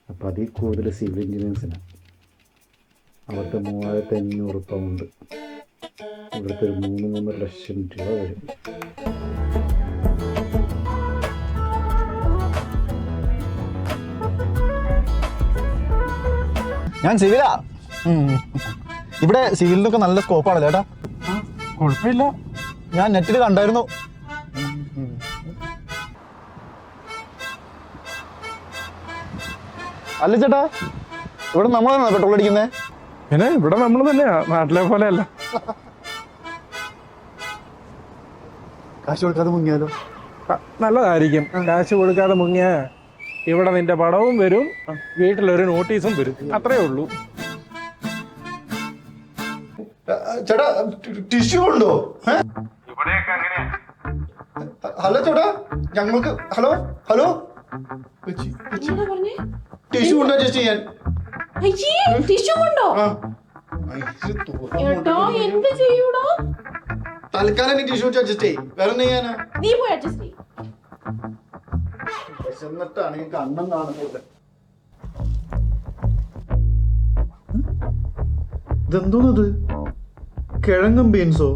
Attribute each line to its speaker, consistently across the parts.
Speaker 1: അപ്പോൾ അതിൽ കൂടുതൽ സിവിൽ എഞ്ചിനീയേഴ്സിനാണ്. അവിടുത്തെ 3500 പൗണ്ട്, ഇവിടുത്തെ ഒരു 3-3.5 ലക്ഷം രൂപ വരും.
Speaker 2: ഞാൻ സിവിലാ. ഇവിടെ സിവിലിനൊക്കെ നല്ല സ്കോപ്പാണല്ലോ ചേട്ടാ.
Speaker 3: കുഴപ്പമില്ല,
Speaker 2: ഞാൻ നെറ്റിൽ കണ്ടായിരുന്നു. അല്ല ചേട്ടാ, ഇവിടെ നമ്മളാണോ പെട്രോൾ അടിക്കുന്നത്?
Speaker 3: പിന്നെ ഇവിടെ നമ്മൾ തന്നെയാ, നാട്ടിലെ പോലെ അല്ല.
Speaker 2: കാശ് കൊടുക്കാതെ മുങ്ങിയാലോ?
Speaker 3: നല്ലതായിരിക്കും. കാശ് കൊടുക്കാതെ മുങ്ങിയ ഇവിടെ നിന്റെ പടവും വരും, വീട്ടിലൊരു നോട്ടീസും വരും, അത്രേ ഉള്ളൂ.
Speaker 2: ചേട്ടാ ടിഷ്യൂ ഉണ്ടോ? ഹലോ ചേട്ടാ, ഞങ്ങൾക്ക് ഹലോ ഹലോ ടിഷ്യൂ ഉണ്ടോ അഡ്ജസ്റ്റ് ചെയ്യാൻ? തൽക്കാലം നീ ടിഷ്യൂ അഡ്ജസ്റ്റ് ചെയ്യും, വേറെ എന്ത് ചെയ്യാനാ? വിശന്നിട്ടാണ് എനിക്ക് അന്നം കാണുന്നില്ല. ഇതെന്തോന്നത്? കിഴങ്ങും ബീൻസോ?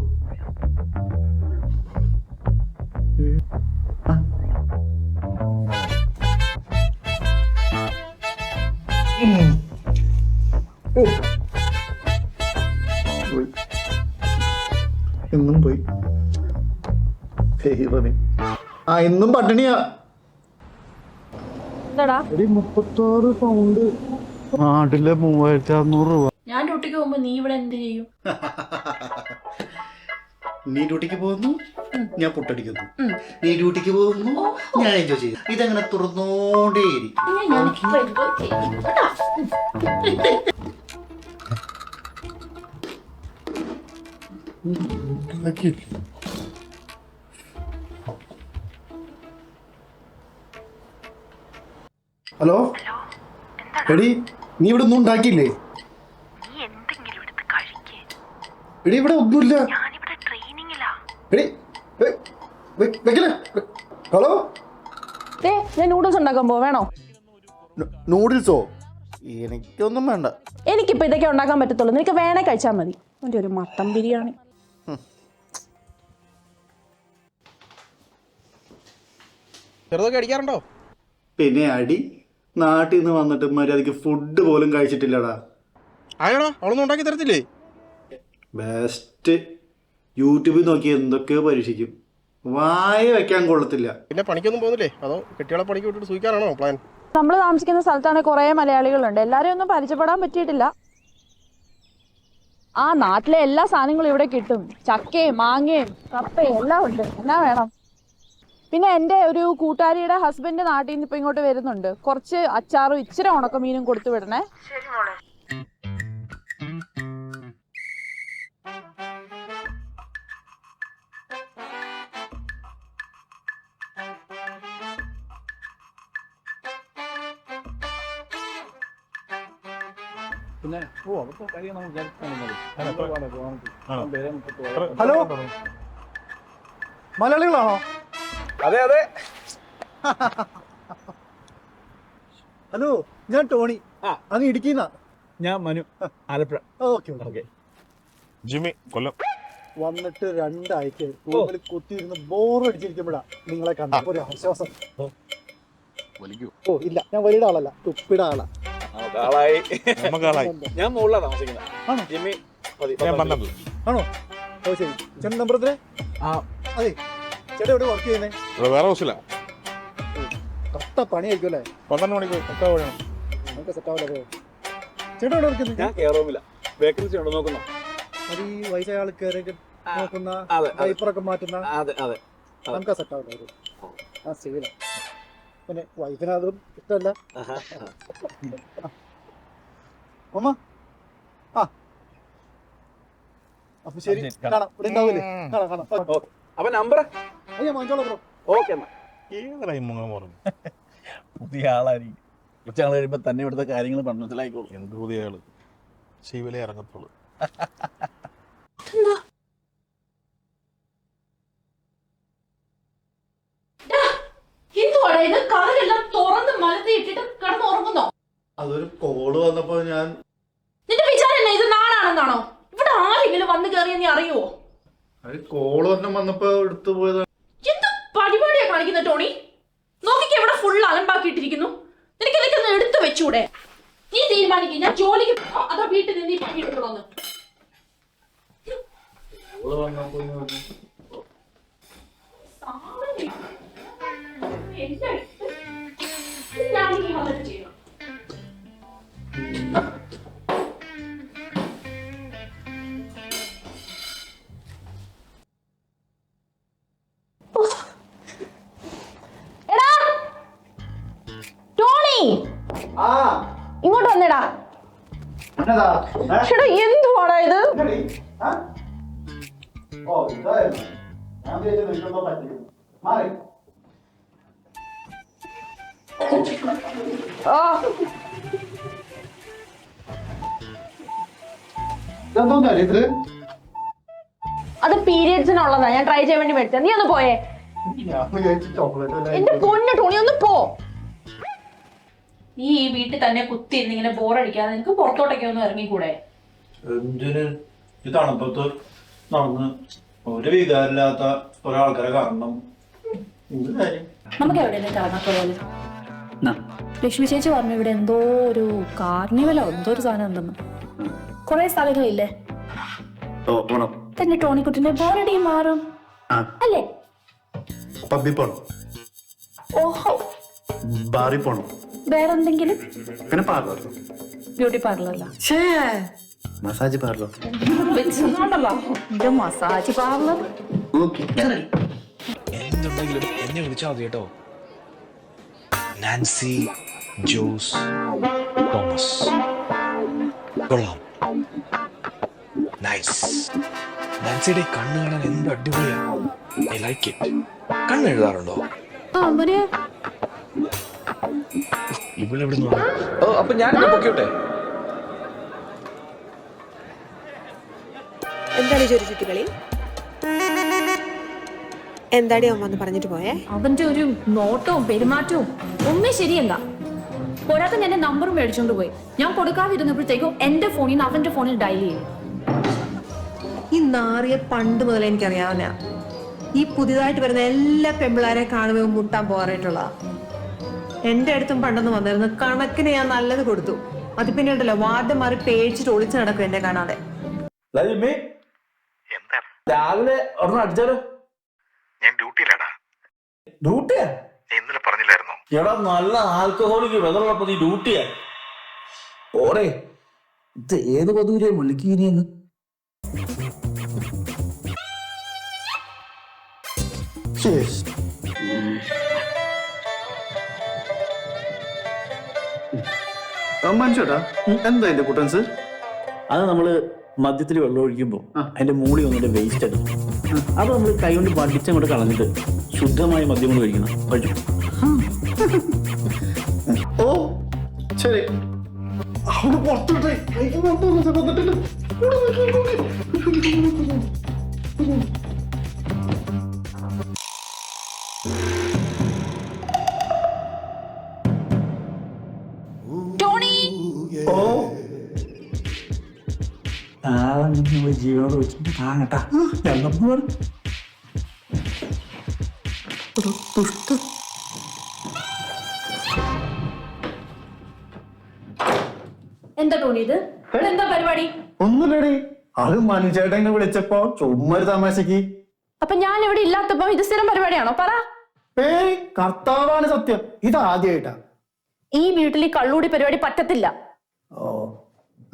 Speaker 2: ഇന്നും പോയി. ഇന്നും പട്ടിണിയാ. 36 പൗണ്ട്, നാട്ടിലെ 3600 രൂപ.
Speaker 4: ഞാൻ ഡ്യൂട്ടിക്ക് പോകുമ്പോ നീ ഇവിടെ എന്ത് ചെയ്യും?
Speaker 1: നീ ഡ്യൂട്ടിക്ക് പോകുന്നു, ഞാൻ പുട്ടടിക്കുന്നു. നീ ഡ്യൂട്ടിക്ക് പോകുന്നു, ഞാൻ എൻജോയ് ചെയ്യുന്നു. ഇതങ്ങനെ തുറന്നോണ്ടേയിരിക്കും.
Speaker 2: ഹലോ എടി, നീ ഇവിടെ ഒന്നും ഉണ്ടാക്കിയില്ലേ? എടി ഇവിടെ ഒന്നുമില്ല. എടി വെക്കലേ. ഹലോ,
Speaker 4: ഞാൻ നൂഡിൽസ് ഉണ്ടാക്കാൻ വേണോ?
Speaker 2: നൂഡിൽസോ? എനിക്കൊന്നും വേണ്ട.
Speaker 4: എനിക്കിപ്പോ ഇതൊക്കെ ഉണ്ടാക്കാൻ പറ്റത്തുള്ളൂ, നിനക്ക് വേണേ കഴിച്ചാൽ മതി. എൻ്റെ ഒരു മട്ടൻ ബിരിയാണി.
Speaker 3: ചെറുതൊക്കെ അടിക്കാറുണ്ടോ?
Speaker 1: പിന്നെ അടി. നാട്ടിൽ നിന്ന് വന്നിട്ട് മര്യാദക്ക് ഫുഡ് പോലും കഴിച്ചിട്ടില്ലടാ.
Speaker 3: ആയോടാ, അവളൊന്നും ഉണ്ടാക്കി തരത്തില്ലേ?
Speaker 1: ബെസ്റ്റ്. യൂട്യൂബിൽ നോക്കി എന്തൊക്കെയോ പരീക്ഷിക്കും, വായ വെക്കാൻ കൊള്ളത്തില്ല.
Speaker 3: പിന്നെ പണിക്കൊന്നും പോകുന്നില്ലേ, അതോ കെട്ടികളെ പണിക്ക് വിട്ടിട്ട് സൂയിക്കാനാണോ പ്ലാൻ?
Speaker 4: നമ്മൾ താമസിക്കുന്ന സ്ഥലത്താണെങ്കിൽ കുറേ മലയാളികളുണ്ട്. എല്ലാവരെയും ഒന്നും പരിചയപ്പെടാൻ പറ്റിയിട്ടില്ല. ആ നാട്ടിലെ എല്ലാ സാധനങ്ങളും ഇവിടെ കിട്ടും. ചക്കയും മാങ്ങയും കപ്പയും എല്ലാം ഉണ്ട്. എന്നാ വേണം? പിന്നെ എൻ്റെ ഒരു കൂട്ടുകാരിയുടെ ഹസ്ബൻഡ് നാട്ടിൽ നിന്ന് ഇപ്പൊ ഇങ്ങോട്ട് വരുന്നുണ്ട്. കുറച്ച് അച്ചാറും ഇച്ചിരി ഉണക്കമീനും കൊടുത്തു വിടണേ.
Speaker 2: ഹലോ, മലയാളികളാണോ?
Speaker 3: അതെ അതെ.
Speaker 2: ഹലോ, ഞാൻ ടോണി. അങ്ങ് ഇടുക്കിന്നാ.
Speaker 3: ഞാൻ മനു, ആലപ്പുഴ.
Speaker 2: ഓക്കെ.
Speaker 3: ജിമ്മി, കൊല്ലം.
Speaker 2: വന്നിട്ട് 2 ആഴ്ച റൂമിൽ കുത്തിയിരുന്ന് ബോറടിച്ചിരിക്കുമ്പോഴാ നിങ്ങളെ കണ്ടപ്പോ ഒരു ആശ്വാസം. ഓ ഇല്ല, ഞാൻ വലിയ ആളല്ല, തുപ്പിട ആളാ.
Speaker 3: ഞാൻ മുകളിലാണ് താമസിക്കുന്നത്. ജിമ്മി
Speaker 2: ആണോ? ഓ ശരി. ചേട്ടൻ നമ്പർ എത്ര? അതെ, ചേട്ടൻ എവിടെ വർക്ക് ചെയ്യുന്നേ?
Speaker 3: വേറെ ഹൗസിലാ.
Speaker 2: കട്ട പണിയായിരിക്കും അല്ലേ?
Speaker 3: 12 മണിക്ക്
Speaker 2: നമുക്ക് സെറ്റ് ആവില്ല. ചേട്ടൻ എവിടെ വർക്ക് ചെയ്യുന്നത്?
Speaker 3: ഞാൻ കെയറൂമില്ല. വേക്കൻസി ഉണ്ടോ നോക്കുന്നോ?
Speaker 2: അത് ഈ വയസ്സായ ആൾ കയറി നോക്കുന്ന, ഡൈപ്പറൊക്കെ മാറ്റുന്ന. നമുക്ക് സെറ്റ് ആവില്ല. ആ സിവില. പിന്നെ വൈഫിന് അതും ഇഷ്ടമല്ല. അമ്മ അപ്പൊ ശരി, കാണാം. ഇവിടെ ഉണ്ടാവില്ലേ? കാണാം.
Speaker 3: അപ്പൊ നമ്പർ
Speaker 2: ഞാൻ വാങ്ങിച്ചോളാം ബ്രോ.
Speaker 3: ഓക്കെ.
Speaker 5: പുതിയ ആളായിരിക്കും. കുറച്ചാൾ കഴിയുമ്പോൾ തന്നെ ഇവിടുത്തെ കാര്യങ്ങൾ മനസ്സിലായിക്കോളൂ.
Speaker 3: എന്ത് പുതിയ ആള്? ശിവലേ ഇറങ്ങത്തുള്ളൂ.
Speaker 4: എന്തുവാടാ ഇത്? കഥകളെല്ലാം തുറന്ന് മലത്തി ഇട്ടിട്ട് കിടന്നുറങ്ങുന്നോ?
Speaker 1: അതൊരു കോള് വന്നപ്പോ ഞാൻ
Speaker 4: നിന്റെ വിചാരം എന്നാ ഇത് നാടാണെന്നാണോ? ഇവിടെ ആരെങ്കിലും വന്ന് കയറിയ നീ അറിയുവോ?
Speaker 1: കോള് വന്നപ്പോ എടുത്തു പോയത്.
Speaker 4: എന്ത് പരിപാടിയാ കാണിക്കുന്ന ടോണി? നോക്കിക്ക് ഇവിടെ ഫുൾ അലമ്പാക്കിയിട്ടിരിക്കുന്നു. നിനക്ക് ഇതൊക്കെ ഒന്ന് എടുത്തു വെച്ചൂടെ? നീ തീരുമാനിക്കും ഞാൻ ജോലിക്ക് പോകണോ അതോ വീട്ടിൽ നിന്ന് ഈ പണി എടുക്കണോന്ന്. ഇങ്ങോട്ട് വന്നെടാ. എന്തുവാടാ ഇത്? അത് പീരിയഡ്സിനുള്ളതാ, ഞാൻ ട്രൈ ചെയ്യാൻ വേണ്ടി മേടിച്ച. നീ ഒന്ന് പോയേ. എന്റെ പൊന്നു ടോണി ഒന്ന് പോ. നീ ഈ വീട്ടിൽ തന്നെ കുത്തിയിരുന്ന് ഇങ്ങനെ ബോറടിക്കാതെ നിനക്ക് പുറത്തോട്ടൊക്കെ ഒന്ന് ഇറങ്ങിക്കൂടെ?
Speaker 1: എന്തിന് ഈ തണുപ്പത്ത് നടന്ന് ഒരു വികാരമില്ലാത്ത ഒരാൾക്കാരെ കാണണം.
Speaker 6: നമുക്ക് എവിടെയെങ്കിലും കറങ്ങാൻ ലക്ഷ്മി ചേച്ചി പറഞ്ഞു ഇവിടെ എന്തോ ഒരു കാർണിവലോ എന്തോ ഒരു സാധനം ഉണ്ടെന്ന്. കുറെ സ്ഥലങ്ങളില്ലേ? തന്നെ ടോണിക്കുട്ടിന്റെ ബോറടി മാറും അല്ലേ?
Speaker 1: പബ്ബി പോണം,
Speaker 6: ഓഹോ,
Speaker 1: ബാറി പോണം,
Speaker 6: വേറെന്തെങ്കിലും?
Speaker 1: പിന്നെ പാർലർ,
Speaker 6: ബ്യൂട്ടി പാർലറല്ല,
Speaker 1: മസാജ് പാർലർ.
Speaker 6: വെച്ചുണ്ടല്ലോ മസാജ് പാർലർ.
Speaker 7: എന്തുണ്ടെങ്കിലും എന്നെ വിളിച്ചാൽ മതി കേട്ടോ. നാൻസി ജോസ് തോമസ്. കൊള്ളാം, നൈസ്. നാൻസിയുടെ കണ്ണ് കാണാൻ എന്ത് അടിപൊളിയാ. I like it. കണ്ണ് എഴുതാറുണ്ടോ? ഇവളെവിടെ നിന്ന്? അപ്പൊ ഞാൻ പൊക്കോട്ടെ.
Speaker 8: എന്താണ് ചുരുചുറ്റുകളി? എന്താടി അവൻ വന്ന് പറഞ്ഞിട്ട് പോയേ?
Speaker 6: അവന്റെ ഒരു നോട്ടവും പെരുമാറ്റവും ഒന്നേ ശരിയല്ല. പോരാത്ത എന്റെ നമ്പറും മേടിച്ചോണ്ട് പോയി. ഞാൻ കൊടുക്കാതിരുന്നപ്പോഴത്തേക്കും എന്റെ ഫോണിൽ നിന്ന് അവന്റെ ഫോണിൽ ഡയൽ ചെയ്യും.
Speaker 8: ഈ നാറിയ പണ്ട് മുതൽ എനിക്കറിയാവുന്ന ഈ പുതിയതായിട്ട് വരുന്ന എല്ലാ പെമ്പിളാരെ കാണുമ്പോൾ മുട്ടാൻ പോകാറായിട്ടുള്ള എന്റെ അടുത്തും പണ്ടെന്ന് വന്നിരുന്നു. കണക്കിന് ഞാൻ നല്ലത് കൊടുത്തു. അത് പിന്നെ ഉണ്ടല്ലോ വാർഡ് മാറി പേടിച്ചിട്ട് ഒളിച്ചു നടക്കും എന്നെ കാണാതെ.
Speaker 5: രാവിലെ ഒരെണ്ണം അടിച്ചാലോ?
Speaker 9: ഞാൻ ഡ്യൂട്ടിയിലാടാ.
Speaker 5: ഡ്യൂട്ടിയാ?
Speaker 9: ഇന്നലെ പറഞ്ഞില്ലായിരുന്നോ?
Speaker 5: എടാ നല്ല ആൽക്കഹോളിക് വെതറുള്ളപ്പോ നീ ഡ്യൂട്ടിയാ? ഓടേ, ഇത് ഏത് കൊതൂരെ വിളിക്കുന്നേന്ന്?
Speaker 1: മനുഷ്യട്ടാ, എന്താ എന്റെ കുട്ടൻസ്?
Speaker 5: അത് നമ്മള് മദ്യത്തിൽ വെള്ളം ഒഴിക്കുമ്പോ അതിന്റെ മൂളി വന്നിട്ട് വേസ്റ്റ് അടിക്കും. അത് നമ്മൾ കൈ കൊണ്ട് പഠിച്ചങ്ങോട്ട് കളഞ്ഞിട്ട് ശുദ്ധമായ മദ്യം കൊണ്ട് കഴിക്കണം. കഴിച്ചു.
Speaker 1: ഓ ശരി, അവിടെ പുറത്തോട്ടെ.
Speaker 5: ജീവനോട് വെച്ചിട്ട് കാണട്ടാ.
Speaker 6: എന്താ ടോണി ഇത്? എന്താ പരിപാടി?
Speaker 1: ഒന്നുമില്ലടി, അത് മനുചേട്ടനെ വിളിച്ചപ്പോ ചുമ്മാ ഒരു തമാശക്ക്.
Speaker 6: അപ്പൊ ഞാൻ ഇവിടെ ഇല്ലാത്തപ്പോ ഇത് സ്ഥിരം പരിപാടിയാണോ? പറ.
Speaker 2: ഏയ് കർത്താവാണ് സത്യം, ഇത് ആദ്യമായിട്ടാ.
Speaker 6: ഈ വീട്ടിൽ ഈ കള്ളൂടി പരിപാടി പറ്റത്തില്ല.
Speaker 1: ഓ,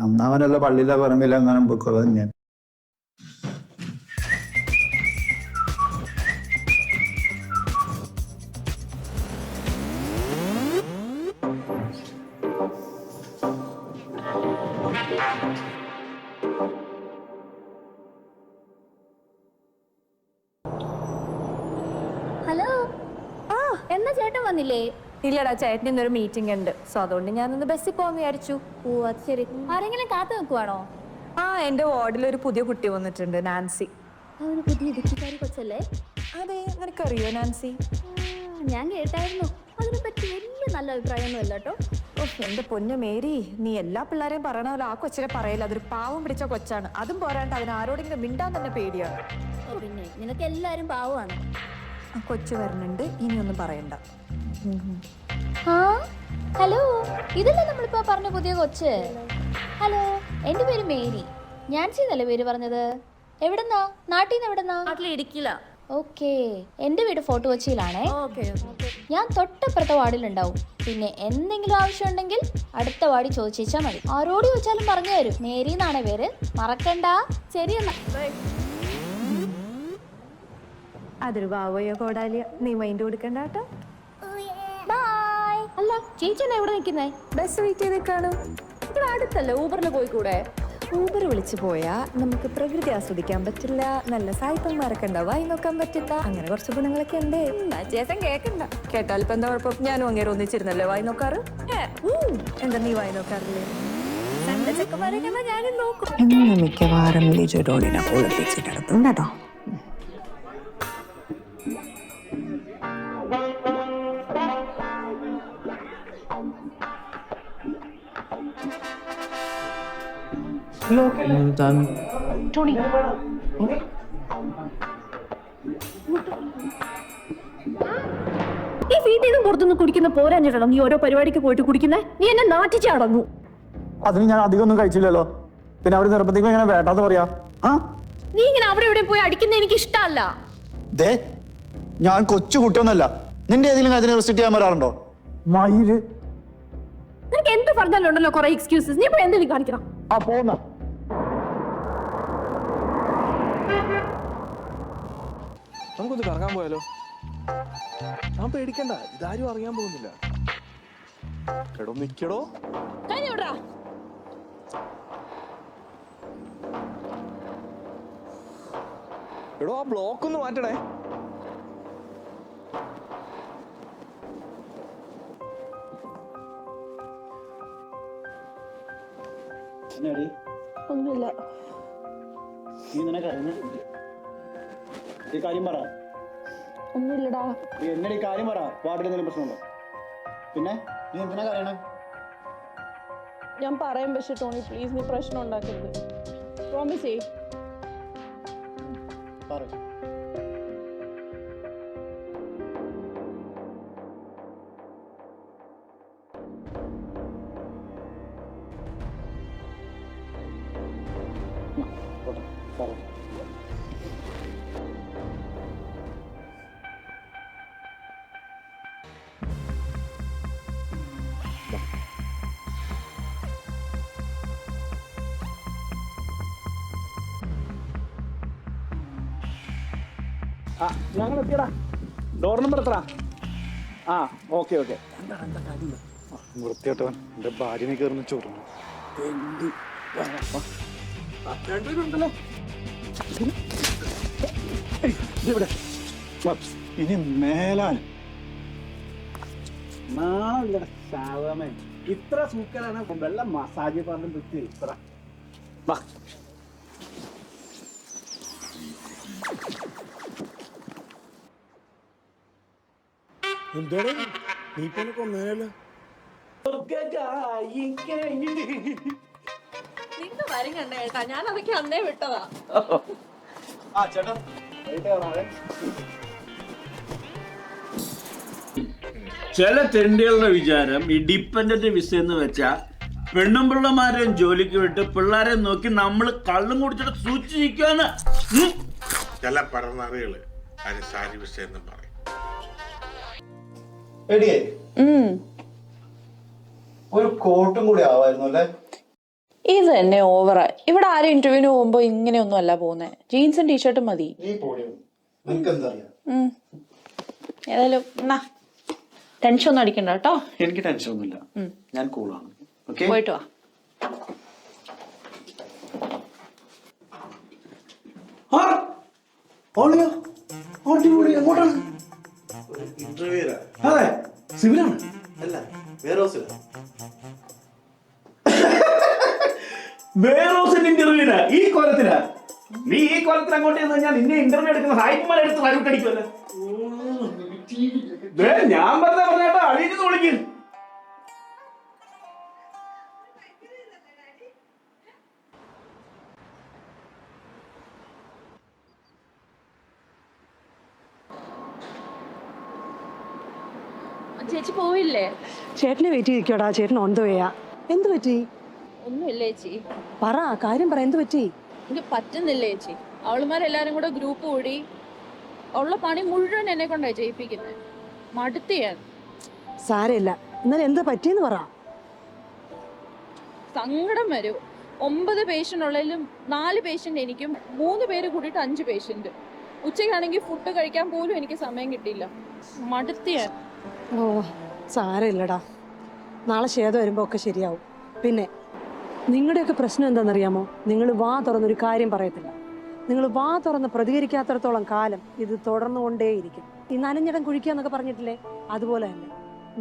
Speaker 1: അന്നാവനല്ല പള്ളിയിലെ പറമ്പില്ല അങ്ങനെ പൊക്കത് ഞാൻ.
Speaker 6: ഹലോ, എന്നാ ചേട്ടൻ വന്നില്ലേ? ഇല്ലടാ, ചേട്ടന് ഇന്നൊരു മീറ്റിംഗ് ഉണ്ട്. സോ അതുകൊണ്ട് ഞാനൊന്ന് ബസ്സിൽ പോകാന്ന് വിചാരിച്ചു. ഓ അത് ശരി. ആരെങ്കിലും കാത്തു നിൽക്കുവാണോ?
Speaker 8: എന്റെ വാർഡിൽ ഒരു പുതിയ കുട്ടി വന്നിട്ടുണ്ട്, നാൻസി.
Speaker 6: ഒരു പുതിയ ഇടുക്കിക്കാരി കൊച്ചല്ലേ?
Speaker 8: അതെ, നിനക്കറിയോ നാൻസി?
Speaker 6: ഞാൻ കേട്ടായിരുന്നു. അതിനെ പറ്റി വലിയ നല്ല അഭിപ്രായമൊന്നും അല്ല കേട്ടോ.
Speaker 10: എന്റെ പൊന്നു മേരി, നീ എല്ലാ പിള്ളേരെയും പറയണ പോലെ ആ കൊച്ചിനെ പറയില്ല. അതൊരു പാവം പിടിച്ച കൊച്ചാണ്. അതും പോരാണ്ട് അവൻ ആരോടെങ്കിലും മിണ്ടാൻ തന്നെ പേടിയാണ്.
Speaker 6: പിന്നെ നിനക്ക് എല്ലാരും പാവമാണ്.
Speaker 10: ആ കൊച്ചു വരുന്നുണ്ട്, ഇനിയൊന്നും പറയണ്ട.
Speaker 6: ആ ഹലോ, ഇതല്ലേ നമ്മളിപ്പോ പറഞ്ഞ പുതിയ കൊച്ച്? ഹലോ, എന്റെ പേര് മേരി. ഞാൻ ചെയ്യുന്നല്ലേ പേര് പറഞ്ഞത്? എവിടെന്നാ? നാട്ടിൽ നിന്ന് എവിടെന്നാ?
Speaker 10: ഇടിക്കില്ല.
Speaker 6: ഓക്കെ, എന്റെ വീട് ഫോർട്ട് കൊച്ചിയിലാണേ. ഞാൻ തൊട്ടപ്പുറത്തെ വാർഡിലുണ്ടാവും. പിന്നെ എന്തെങ്കിലും ആവശ്യം ഉണ്ടെങ്കിൽ അടുത്ത വാർഡിൽ ചോദിച്ചാൽ മതി. ആരോട് ചോദിച്ചാലും പറഞ്ഞു തരും. മേരി എന്നാണ് പേര്, മറക്കണ്ട. ശരി എന്നാ.
Speaker 10: അതൊരു ബാവയോ കോടാലിയ, നീ മൈൻഡ് കൊടുക്കണ്ട കേട്ടോ.
Speaker 6: ബൈ. അല്ല ചേച്ചി എവിടെ നിൽക്കുന്നേ?
Speaker 10: ബസ് വെയിറ്റ് ചെയ്ത് കാണും.
Speaker 6: ഇവിടെ അടുത്തല്ലേ, ഊബറിന് പോയിക്കൂടെ?
Speaker 10: ഊബർ വിളിച്ചു പോയാ നമുക്ക് പ്രകൃതി ആസ്വദിക്കാൻ പറ്റില്ല, നല്ല സായിപ്പന്മാരൊക്കെ ഉണ്ടാവായി നോക്കാൻ പറ്റില്ല, അങ്ങനെ കുറച്ച് ഗുണങ്ങളൊക്കെ ഉണ്ട്. ചേച്ചൻ കേക്കണ്ട. കേട്ടാൽ ഇപ്പൊ എന്താ കുഴപ്പം? ഞാനും അങ്ങേരെ ഒന്നിച്ചിരുന്നല്ലേ വായി നോക്കാറ്. എന്താ നീ വായി നോക്കാറില്ലേ? ഞാനും നോക്കും. ഇന്ന് മിക്കവാറും ലിജോഡിനെ ഒളിപ്പിച്ചിട്ടെടുത്തും കേട്ടോ.
Speaker 6: ടോണി,
Speaker 10: ഈ വീട്ടിൽ നിന്നും പുറത്തുനിന്ന് കുടിക്കുന്ന പോരാഞ്ഞിട്ടാണോ നീ ഓരോ പരിപാടിക്ക് പോയിട്ട് കുടിക്കുന്നേ? നീ എന്നെ നാട്ടിച്ചടങ്ങൂ.
Speaker 2: അതിന് ഞാൻ അധികം ഒന്നും കഴിച്ചില്ലല്ലോ, പിന്നെ അവർ നിർബന്ധിക്കും ഇങ്ങനെ വേണ്ടാന്ന് പറയാ.
Speaker 10: നീ ഇങ്ങനെ അവിടെ എവിടെ പോയി അടിക്കുന്നത് എനിക്ക് ഇഷ്ടമല്ല.
Speaker 2: ദേ, ഞാൻ കൊച്ചു കുട്ടിയൊന്നല്ല. നിന്റെ ഏതെങ്കിലും കാര്യത്തിന് റെസിറ്റ് ചെയ്യാൻ വരാറുണ്ടോ? മയില്
Speaker 10: നിനക്ക് എന്ത് പറഞ്ഞാലും ഉണ്ടല്ലോ കുറെ എക്സ്ക്യൂസസ്. നീ ഇപ്പൊ എന്തെങ്കിലും കാണിക്കണം.
Speaker 2: ആ പോന്ന
Speaker 7: നമുക്കൊന്ന് കറങ്ങാൻ പോയാലോ? ഞാൻ പേടിക്കണ്ട, ഇതാരും അറിയാൻ പോകുന്നില്ല. എടോ നിക്കടോ. എടോ ആ ബ്ലോക്ക് ഒന്ന് മാറ്റണേ.
Speaker 4: ഒന്നുമില്ല.
Speaker 5: നീ നിനക്ക് ഈ കാര്യം പറ.
Speaker 4: ഒന്നുമില്ലടാ.
Speaker 2: എന്നോട് ഈ കാര്യം പറ. വാർഡിൽ എന്തെങ്കിലും പ്രശ്നമുണ്ടോ? പിന്നെ നീ എന്തിനാ പറയണേ?
Speaker 4: ഞാൻ പറയാം, പക്ഷെ ടോണി പ്ലീസ് നീ പ്രശ്നം ഉണ്ടാക്കരുത്. പ്രോമിസ് ചെയ്യ്.
Speaker 5: ഞങ്ങൾ എത്തിയടാ. ഡോർ നമ്പർ എത്ര? ആ ഓക്കെ ഓക്കെ.
Speaker 2: വൃത്തിയായിട്ടവൻ എന്റെ ഭാര്യനെ കയറുന്ന ചോറുന്നു. ഇനി മേലാൻ
Speaker 5: സാധാരണ ഇത്ര സൂക്കറാണ് വെള്ളം മസാജ് പറഞ്ഞ വൃത്തി. ഇത്ര
Speaker 7: എന്താണ് നീ പോലെ കൊന്നേനല്ലോ?
Speaker 4: നിന്റെ വരും കണ്ട കേട്ടാ, ഞാൻ അതൊക്കെ അന്നേ വിട്ടതാ.
Speaker 2: ചേട്ടാ
Speaker 5: ചില തെണ്ടികളുടെ വിചാരം ഈ ഡിപ്പെൻഡന്റ് വിസ എന്ന് വെച്ചാ പെണ്ണും പിള്ളമാരെയും ജോലിക്ക് വിട്ട് പിള്ളേരെ നോക്കി നമ്മൾ കള്ളും കുടിച്ചിട്ട് സൂക്ഷിക്കാന്ന്.
Speaker 9: ചില പറന്നറികള് അതിന് സാരി വിസ എന്നും പറയും.
Speaker 2: ഒരു കോട്ടും കൂടി ആവായിരുന്നു അല്ലേ?
Speaker 4: ഇത് തന്നെ ഓവറാ. ഇവിടെ ആരും ഇന്റർവ്യൂവിന് പോകുമ്പോ ഇങ്ങനെയൊന്നും അല്ല പോകുന്നേ. ജീൻസും ടീഷർട്ടും മതി. ഏതായാലും ടെൻഷൻ ഒന്നും അടിക്കണ്ട കേട്ടോ.
Speaker 5: എനിക്ക് ടെൻഷൻ ഒന്നുമില്ല, ഞാൻ കൂളാണ്.
Speaker 4: പോയിട്ട് വാ.
Speaker 5: അതെ സിവിലാണ്.
Speaker 2: അല്ല, വേറെ
Speaker 5: വേറോസിന്റെ ഇന്റർവ്യൂവിനാ ഈ കൊലത്തിനാ. നീ ഈ കൊലത്തിൽ അങ്ങോട്ട് ചെന്ന് കഴിഞ്ഞാൽ നിന്നെ ഇന്റർവ്യൂ എടുക്കുന്ന സായിപ്പന്മാരെ എടുത്ത് വരവിട്ടടിക്കുമല്ലോ. ഞാൻ പറഞ്ഞ പറഞ്ഞേട്ടോ അടിയിന്ന് വിളിക്കും.
Speaker 4: ചേച്ചി പോയില്ലേ?
Speaker 8: ചേട്ടനെ വെയിറ്റ് ചെയ്തിരിക്കോടാ, ചേട്ടൻ ഓൺ ദ വേയാ. എന്ത് പറ്റി?
Speaker 4: ഒന്നുമില്ല ചേച്ചി.
Speaker 8: പറ, കാര്യം പറ, എന്ത് പറ്റി?
Speaker 4: എനിക്ക് പറ്റുന്നില്ല ചേച്ചി. അവളുമാരെല്ലാരും കൂടെ ഗ്രൂപ്പ് കൂടി ഉള്ള പണി മുഴുവൻ എന്നെ കൊണ്ടായി ചെയ്യിപ്പിക്കുന്നത്. മടുത്ത് ഞാൻ.
Speaker 8: സാരമില്ല, എന്നാലും എന്താ പറ്റിയെന്ന് പറ.
Speaker 4: സങ്കടം വരും. 9 പേഷ്യൻ്റ് ഉള്ളതിലും 4 പേഷ്യൻ്റ് എനിക്കും, 3 പേര് കൂടിയിട്ട് 5 പേഷ്യൻ്റ്. ഉച്ചയ്ക്കാണെങ്കിൽ ഫുഡ് കഴിക്കാൻ പോലും എനിക്ക് സമയം കിട്ടിയില്ല. മടുത്ത് ഞാൻ.
Speaker 8: ഓ, സാരമില്ലടാ, നാളെ ശ്വേത വരുമ്പോൾ ഒക്കെ ശരിയാവും. പിന്നെ നിങ്ങളുടെയൊക്കെ പ്രശ്നം എന്താണെന്നറിയാമോ? നിങ്ങൾ വാ തുറന്നൊരു കാര്യം പറയത്തില്ല. നിങ്ങൾ വാ തുറന്ന് പ്രതികരിക്കാത്തിടത്തോളം കാലം ഇത് തുടർന്നുകൊണ്ടേയിരിക്കും. ഈ നനഞ്ഞിടം കുഴിക്കാന്നൊക്കെ പറഞ്ഞിട്ടില്ലേ, അതുപോലെ തന്നെ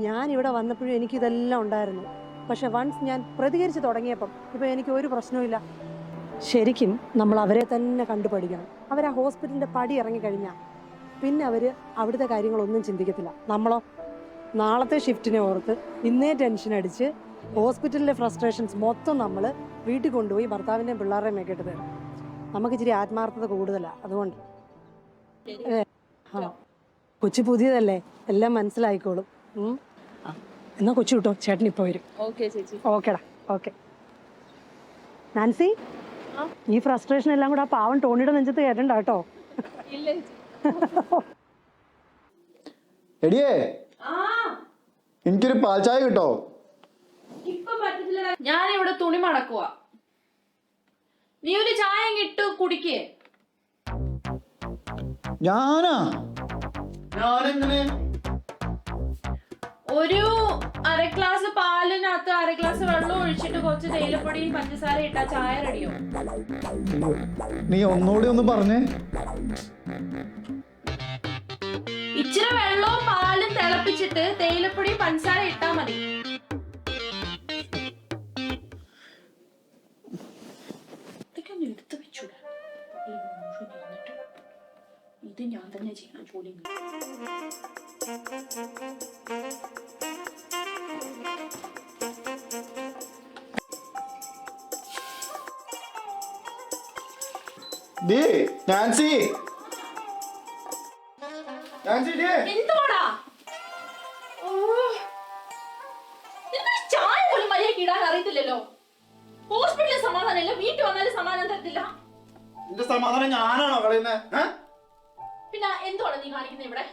Speaker 8: ഞാൻ ഇവിടെ വന്നപ്പോഴും എനിക്കിതെല്ലാം ഉണ്ടായിരുന്നു. പക്ഷെ വൺസ് ഞാൻ പ്രതികരിച്ച് തുടങ്ങിയപ്പം ഇപ്പം എനിക്ക് ഒരു പ്രശ്നവുമില്ല. ശരിക്കും നമ്മൾ അവരെ തന്നെ കണ്ടുപഠിക്കണം. അവർ ആ ഹോസ്പിറ്റലിൻ്റെ പടി ഇറങ്ങിക്കഴിഞ്ഞാൽ പിന്നെ അവർ അവിടുത്തെ കാര്യങ്ങളൊന്നും ചിന്തിക്കത്തില്ല. നമ്മളോ നാളത്തെ ഷിഫ്റ്റിനെ ഓർത്ത് ഇന്നേ ടെൻഷൻ അടിച്ച് ഹോസ്പിറ്റലിലെ ഫ്രസ്ട്രേഷൻസ് മൊത്തം നമ്മൾ വീട്ടിൽ കൊണ്ടുപോയി ഭർത്താവിൻ്റെയും പിള്ളേരുടെയും മേക്കിട്ട് തരും. നമുക്ക് ഇച്ചിരി ആത്മാർത്ഥത കൂടുതലാണ്. അതുകൊണ്ട് കൊച്ചു പുതിയതല്ലേ, എല്ലാം മനസ്സിലായിക്കോളും. എന്നാ കൊച്ചു കിട്ടോ, ചേട്ടൻ ഇപ്പോൾ വരും. ഓക്കേടാ, ഓക്കെ. നാൻസി, ഈ ഫ്രസ്ട്രേഷൻ എല്ലാം കൂടെ ആ പാവൻ ടോണിയുടെ നെഞ്ചത്ത് കയറ്റണ്ട കേട്ടോ.
Speaker 2: എടിയേ, എനിക്കൊരു പാൽച്ചായ കിട്ടോ?
Speaker 4: ഞാനിവിടെ തുണി മടക്കുവാ. നീ ഒരു ചായ ഇട്ടു കുടിക്കേ.
Speaker 2: ഞാനെങ്ങനെ?
Speaker 4: ഒരു 1/2 ഗ്ലാസ് പാലിനകത്ത് 1/2 ഗ്ലാസ് വെള്ളം ഒഴിച്ചിട്ട് കുറച്ച് തേയിലപ്പൊടിയും പഞ്ചസാര ഇട്ടാ ചായ റെഡിയോ.
Speaker 2: നീ ഒന്നുകൂടി ഒന്ന് പറഞ്ഞേ.
Speaker 4: ഇച്ചിരി വെള്ളവും പാലും തിളപ്പിച്ചിട്ട് തേയിലപ്പൊടിയും പഞ്ചസാര ഇട്ടാ മതി. ഇതൊക്കെ ഒന്ന് എടുത്ത് വെച്ചൂടെ? ഇത് ഞാൻ തന്നെ ചെയ്യണം ജോലി.
Speaker 2: നാൻസി,
Speaker 4: എന്തുവാടാ? ചായ പോലും മര്യാദയ്ക്ക് ഇടാൻ അറിയത്തില്ലല്ലോ. ഹോസ്പിറ്റലിൽ സമാധാനമില്ല, വീട്ടിൽ വന്നാലും സമാധാനം തരത്തില്ല.
Speaker 2: സമാധാനം ഞാനാണോ കളയുന്നത്?
Speaker 4: പിന്നെ എന്തുവാണ് നീ കാണിക്കുന്നത് ഇവിടെ?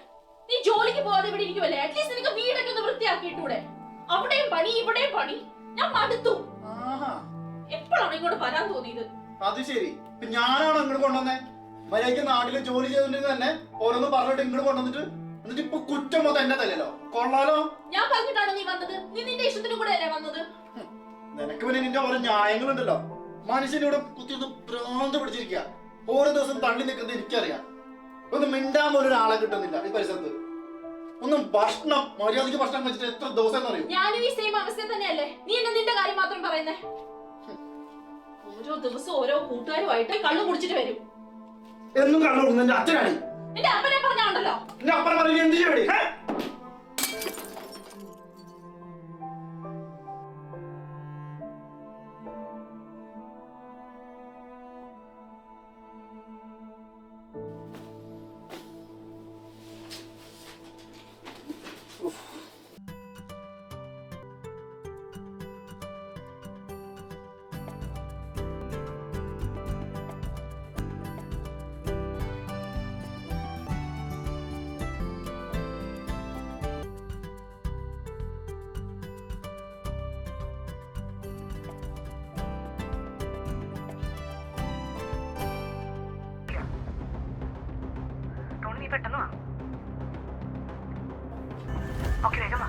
Speaker 4: നീ ജോലിക്ക് പോവാതെ ഇവിടെ ഇരിക്കുവല്ലേ? അറ്റ്ലീസ്റ്റ് നിനക്ക് വീടൊക്കെ ഒന്ന് വൃത്തിയാക്കിയിട്ടൂടെ? അവിടെയും പണി ഇവിടെയും പണി. ഞാൻ മടുത്തു. എപ്പോഴാണ് ഇങ്ങോട്ട് വരാൻ തോന്നിയത്?
Speaker 2: അത് ശരി, ഞാനാണോ ഇങ്ങോട്ട് കൊണ്ടുവന്നേ? മര്യാദയ്ക്ക് നാട്ടില് ജോലി ചെയ്തോണ്ടിരുന്ന തന്നെ ഓരോന്ന് പറഞ്ഞിട്ട് ഇങ്ങോട്ട് കൊണ്ടുവന്നിട്ട് എന്നിട്ട് ഇപ്പൊ കുറ്റം മൊത്തം എന്നെ തല്ലല്ലോ. കൊള്ളാലോ.
Speaker 4: ഞാൻ പറഞ്ഞിട്ടാണോ നീ വന്നത്? നീ നിന്റെ ഇഷ്ടത്തിന് കൂടെ അല്ലേ വന്നത്?
Speaker 2: നിനക്ക് പിന്നെ നിന്റെ ഓരോ ന്യായങ്ങളുണ്ടല്ലോ. മനുഷ്യനിവിടെ കുത്തിയൊന്ന് ഭ്രാന്ത് പിടിച്ചിരിക്കുക. ഓരോ ദിവസം തള്ളി നിൽക്കുന്നത് എനിക്കറിയാം. ഒന്ന് മിണ്ടാൻ പോലും ഒരാളെ കിട്ടുന്നില്ല ഈ പരിസരത്ത്. ഒന്നും ഭക്ഷണം മര്യാദയ്ക്ക് ഭക്ഷണം വെച്ചിട്ട് എത്ര ദിവസം അറിയും?
Speaker 4: ഞാനും ഈ സെയിം അവസ്ഥ തന്നെയല്ലേ. നീ എന്നെ നിന്റെ കാര്യം മാത്രം പറയുന്നേ. ഓരോ ദിവസം ഓരോ കൂട്ടുകാരുമായിട്ട് കള്ളു കുടിച്ചിട്ട് വരും.
Speaker 2: എന്നും കള്ളു കൊടുക്കുന്ന എന്റെ അച്ഛനാണ്.
Speaker 4: എന്റെ അപ്പനെ പറഞ്ഞാണ്ടല്ലോ.
Speaker 2: എന്റെ അപ്പനെ പറഞ്ഞ എന്ത് ചെയ്യടി?
Speaker 8: പെട്ടെന്ന് വാ. ഓക്കെ, വേഗം വാ.